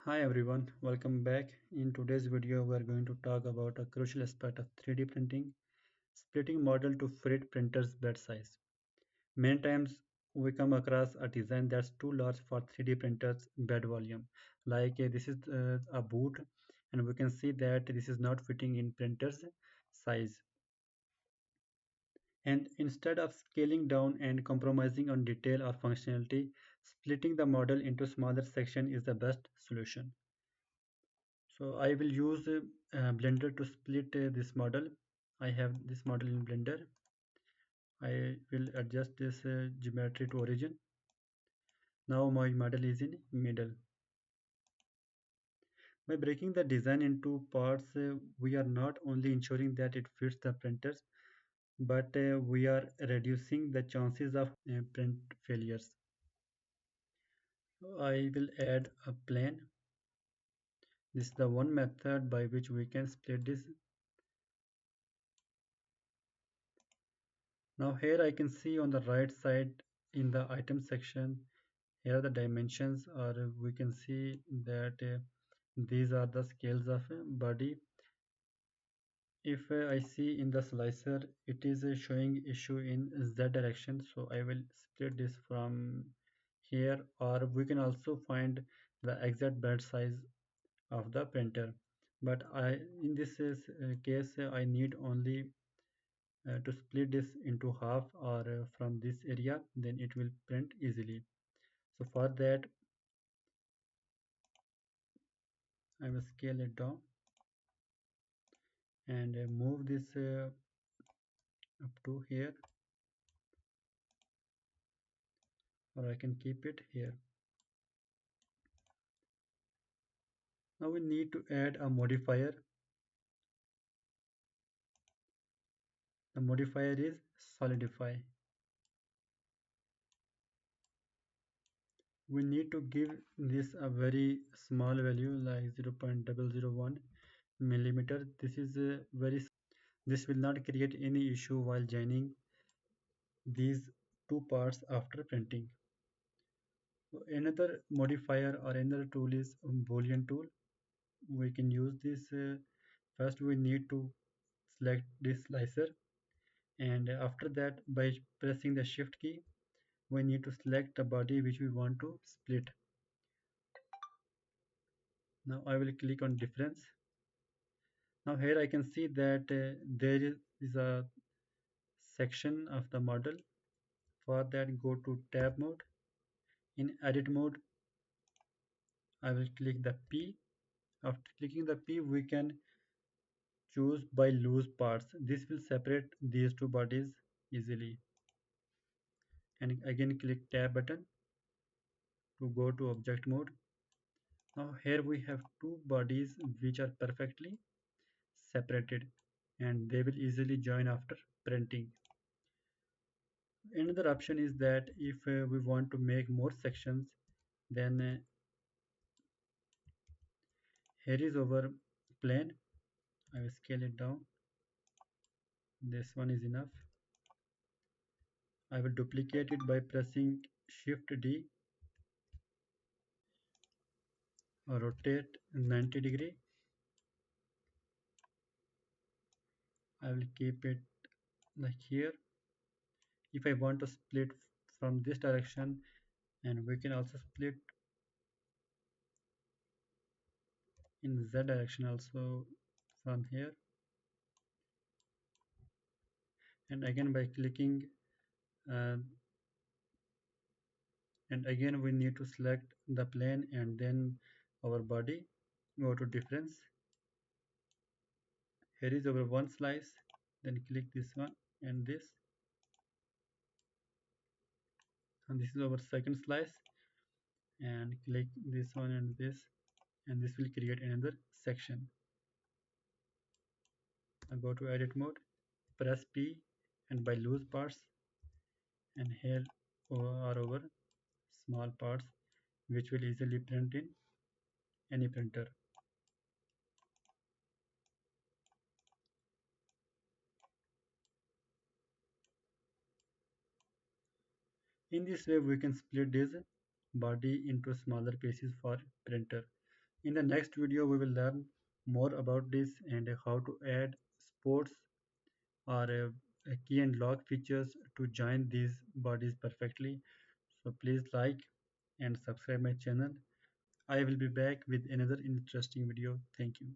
Hi everyone, welcome back. In today's video, we are going to talk about a crucial aspect of 3D printing, splitting model to fit printer's bed size. Many times we come across a design that's too large for 3D printer's bed volume. This is a boot and we can see that this is not fitting in printer's size. And instead of scaling down and compromising on detail or functionality, splitting the model into smaller sections is the best solution. So I will use Blender to split this model. I have this model in Blender. I will adjust this geometry to origin. Now my model is in middle. By breaking the design into parts, we are not only ensuring that it fits the printers, but we are reducing the chances of print failures. So I will add a plane. This is the one method by which we can split this. Now here I can see on the right side in the item section, here are the dimensions, or we can see that these are the scales of a body. If I see in the slicer, it is showing issue in Z direction, so I will split this from here, or we can also find the exact bed size of the printer. But in this case, I need only to split this into half or from this area, then it will print easily. So for that, I will scale it down and move this up to here, or I can keep it here. Now we need to add a modifier. The modifier is solidify. We need to give this a very small value like 0.001 millimeter. This is very this will not create any issue while joining these two parts after printing. So another modifier or another tool is boolean tool. We can use this. First we need to select this slicer, and after that by pressing the shift key we need to select the body which we want to split. Now I will click on difference. Now here I can see that there is a section of the model. For that, go to tab mode. In edit mode, I will click the P. After clicking the P, we can choose by loose parts. This will separate these two bodies easily. And again click tab button to go to object mode. Now here we have two bodies which are perfectly separated and they will easily join after printing. Another option is that if we want to make more sections, then here is our plane. I will scale it down. This one is enough. I will duplicate it by pressing Shift D or rotate 90 degree. I will keep it like here. If I want to split from this direction, and we can also split in Z direction also from here, and again by clicking uh, and again we need to select the plane and then our body. Go to difference. Here is our one slice, then click this one and this, and this is our second slice, and click this one and this will create another section. Now go to edit mode, press P, and by loose parts, and here are our small parts which will easily print in any printer. In this way we can split this body into smaller pieces for printer. In the next video, we will learn more about this and how to add sports or key and lock features to join these bodies perfectly. So please like and subscribe my channel. I will be back with another interesting video. Thank you.